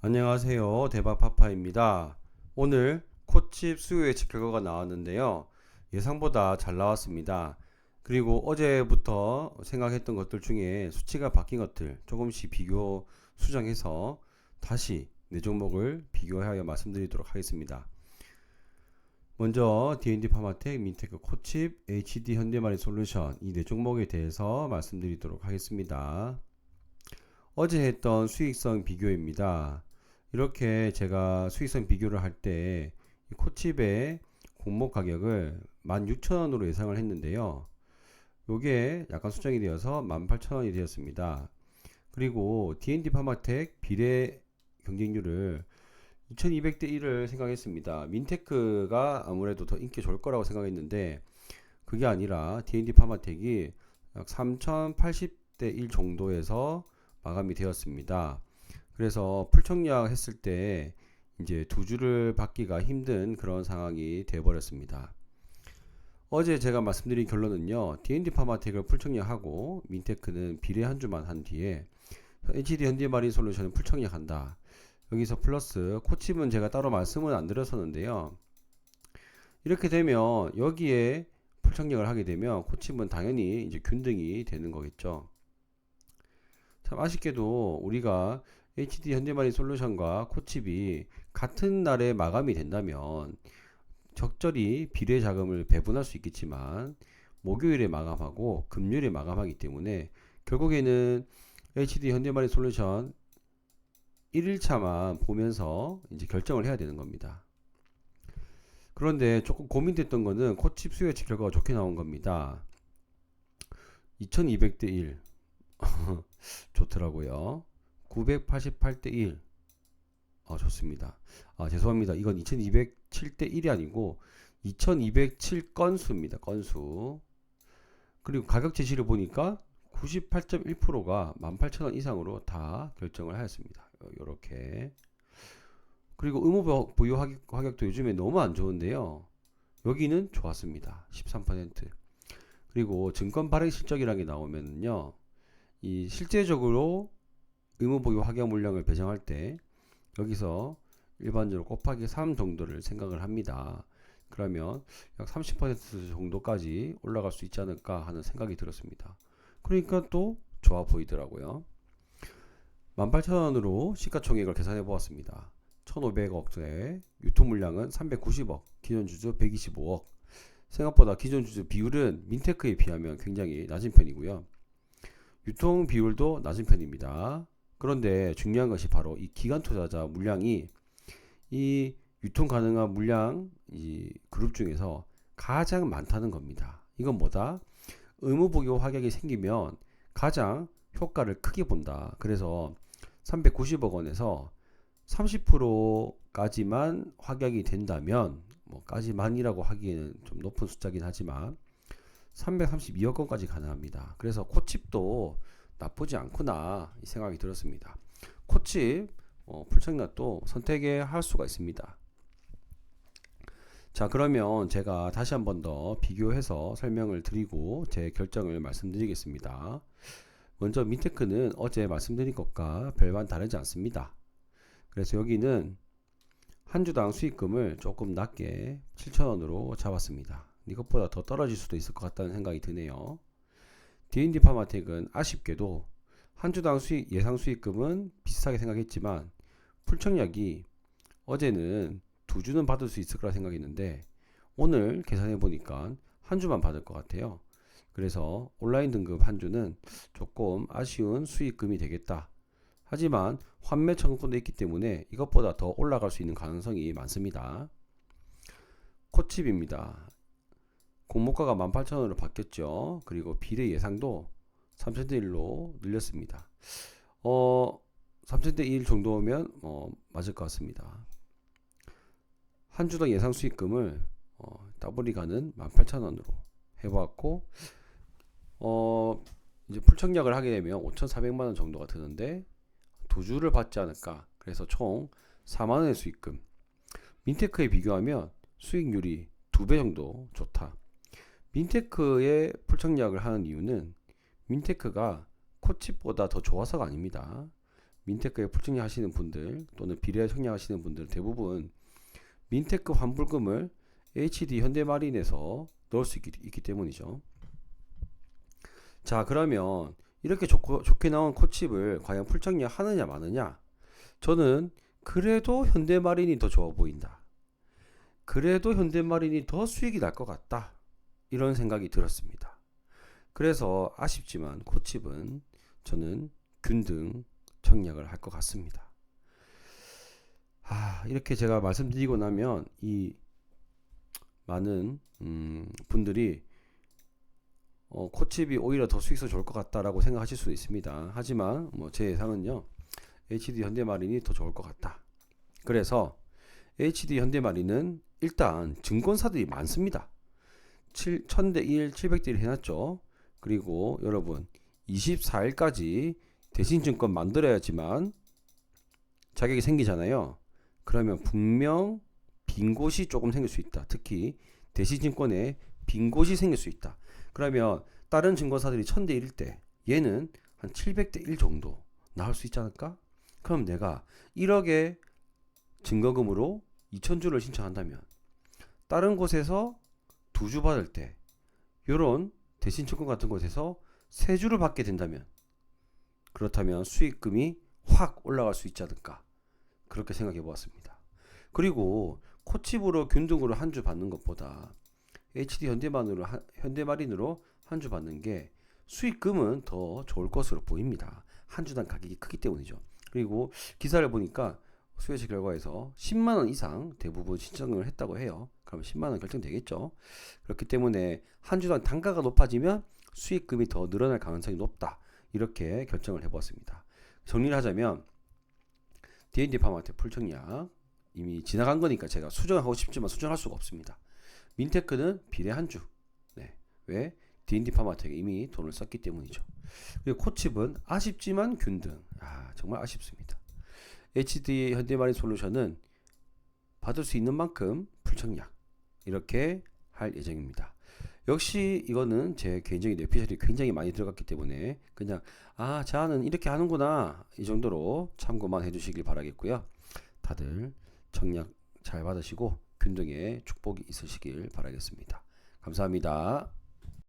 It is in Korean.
안녕하세요. 대박파파입니다. 오늘 코칩 수요 예측 결과가 나왔는데요. 예상보다 잘 나왔습니다. 그리고 어제부터 생각했던 것들 중에 수치가 바뀐 것들 조금씩 비교 수정해서 다시 네 종목을 비교하여 말씀드리도록 하겠습니다. 먼저 D&D 파마텍, 민테크, 코칩, HD 현대마린솔루션 이 네 종목에 대해서 말씀드리도록 하겠습니다. 어제 했던 수익성 비교입니다. 이렇게 제가 수익성 비교를 할 때 코칩의 공모 가격을 16,000원으로 예상을 했는데요. 요게 약간 수정이 되어서 18,000원이 되었습니다. 그리고 D&D 파마텍 비례 경쟁률을 2200대 1을 생각했습니다. 민테크가 아무래도 더 인기 좋을 거라고 생각했는데 그게 아니라 D&D 파마텍이 약 3080대 1 정도에서 마감이 되었습니다. 그래서 풀청약 했을 때 이제 두 주를 받기가 힘든 그런 상황이 되어버렸습니다. 어제 제가 말씀드린 결론은요. D&D 파마텍을 풀청약하고 민테크는 비례 한 주만 한 뒤에 HD 현대마린솔루션은 풀청약한다. 여기서 플러스 코칩은 제가 따로 말씀은 안 드렸었는데요. 이렇게 되면 여기에 풀청약을 하게 되면 코칩은 당연히 이제 균등이 되는 거겠죠. 참 아쉽게도 우리가 HD 현대마린 솔루션과 코칩이 같은 날에 마감이 된다면 적절히 비례 자금을 배분할 수 있겠지만 목요일에 마감하고 금요일에 마감하기 때문에 결국에는 HD 현대마린 솔루션 1일차만 보면서 이제 결정을 해야 되는 겁니다. 그런데 조금 고민됐던 거는 코칩 수요 예측 결과가 좋게 나온 겁니다. 2200대 1 좋더라고요. 988대 1 좋습니다. 죄송합니다. 이건 2207대 1이 아니고 2207 건수입니다. 건수. 그리고 가격 제시를 보니까 98.1%가 18,000원 이상으로 다 결정을 하였습니다. 요렇게. 그리고 의무 부여 가격도 요즘에 너무 안 좋은데요. 여기는 좋았습니다. 13%. 그리고 증권 발행 실적이라는 게 나오면요. 이 실제적으로 의무 보유 확약 물량을 배정할 때 여기서 일반적으로 곱하기 3 정도를 생각을 합니다. 그러면 약 30% 정도까지 올라갈 수 있지 않을까 하는 생각이 들었습니다. 그러니까 또 좋아 보이더라고요. 18,000원으로 시가총액을 계산해 보았습니다. 1,500억대, 유통 물량은 390억, 기존 주주 125억. 생각보다 기존 주주 비율은 민테크에 비하면 굉장히 낮은 편이고요. 유통 비율도 낮은 편입니다. 그런데 중요한 것이 바로 이 기관 투자자 물량이 이 유통 가능한 물량 이 그룹 중에서 가장 많다는 겁니다. 이건 뭐다? 의무 보유 확약이 생기면 가장 효과를 크게 본다. 그래서 390억 원에서 30%까지만 확약이 된다면 까지만이라고 하기에는 좀 높은 숫자긴 하지만 332억 원까지 가능합니다. 그래서 코칩도 나쁘지 않구나 이 생각이 들었습니다. 코칩 풀청약도 선택에 할 수가 있습니다. 자, 그러면 제가 다시 한 번 더 비교해서 설명을 드리고 제 결정을 말씀드리겠습니다. 먼저 민테크는 어제 말씀드린 것과 별반 다르지 않습니다. 그래서 여기는 한 주당 수익금을 조금 낮게 7,000원으로 잡았습니다. 이것보다 더 떨어질 수도 있을 것 같다는 생각이 드네요. D&D 파마텍은 아쉽게도 한 주당 예상 수익금은 비슷하게 생각했지만 풀청약이 어제는 두 주는 받을 수 있을 거라 생각했는데 오늘 계산해 보니까 한 주만 받을 것 같아요. 그래서 온라인 등급 한 주는 조금 아쉬운 수익금이 되겠다. 하지만 환매 청구권도 있기 때문에 이것보다 더 올라갈 수 있는 가능성이 많습니다. 코칩입니다. 공모가가 18,000원으로 바뀌었죠. 그리고 비례 예상도 3,000대 1로 늘렸습니다. 3,000대 1 정도면 맞을 것 같습니다. 한 주당 예상 수익금을 더블이 가는 18,000원으로 해보았고 이제 풀청약을 하게 되면 5,400만원 정도가 드는데 두 주를 받지 않을까. 그래서 총 4만원의 수익금. 민테크에 비교하면 수익률이 2배 정도 좋다. 민테크의 풀청약을 하는 이유는 민테크가 코칩보다 더 좋아서가 아닙니다. 민테크에 풀청약 하시는 분들 또는 비례 청약 하시는 분들 대부분 민테크 환불금을 HD 현대마린에서 넣을 수 있기 때문이죠. 자, 그러면 이렇게 좋게 나온 코칩을 과연 풀청약 하느냐 마느냐? 저는 그래도 현대마린이 더 좋아 보인다. 그래도 현대마린이 더 수익이 날 것 같다. 이런 생각이 들었습니다. 그래서 아쉽지만 코칩은 저는 균등 청약을 할 것 같습니다. 이렇게 제가 말씀드리고 나면 이 많은 분들이 코칩이 오히려 더 수익성 좋을 것 같다라고 생각하실 수도 있습니다. 하지만 제 예상은요, HD 현대마린이 더 좋을 것 같다. 그래서 HD 현대마린은 일단 증권사들이 많습니다. 1000대 1, 700대 1 해놨죠. 그리고 여러분 24일까지 대신증권 만들어야지만 자격이 생기잖아요. 그러면 분명 빈 곳이 조금 생길 수 있다. 특히 대신증권에 빈 곳이 생길 수 있다. 그러면 다른 증권사들이 1000대 1일 때 얘는 한 700대 1 정도 나올 수 있지 않을까? 그럼 내가 1억의 증거금으로 2000주를 신청한다면 다른 곳에서 2주 받을 때 요런 대신증권 같은 곳에서 3주를 받게 된다면 그렇다면 수익금이 확 올라갈 수 있지 않을까? 그렇게 생각해 보았습니다. 그리고 코칩으로 균등으로 한 주 받는 것보다 HD 현대마린으로 한 주 받는 게 수익금은 더 좋을 것으로 보입니다. 한 주당 가격이 크기 때문이죠. 그리고 기사를 보니까 수요시 결과에서 10만원 이상 대부분 신청을 했다고 해요. 그럼 10만원 결정되겠죠. 그렇기 때문에 한 주당 단가가 높아지면 수익금이 더 늘어날 가능성이 높다. 이렇게 결정을 해보았습니다. 정리를 하자면 D&D 파마한테 풀청약 이미 지나간 거니까 제가 수정하고 싶지만 수정할 수가 없습니다. 민테크는 비례 한 주. 네. 왜? D&D 파마텍에 이미 돈을 썼기 때문이죠. 그리고 코칩은 아쉽지만 균등. 정말 아쉽습니다. HD 현대마린 솔루션은 받을 수 있는 만큼 풀청약 이렇게 할 예정입니다. 역시 이거는 제 개인적인 뇌피셜이 굉장히 많이 들어갔기 때문에 그냥 자는 이렇게 하는구나 이 정도로 참고만 해주시길 바라겠고요. 다들 청약 잘 받으시고 균등의 축복이 있으시길 바라겠습니다. 감사합니다.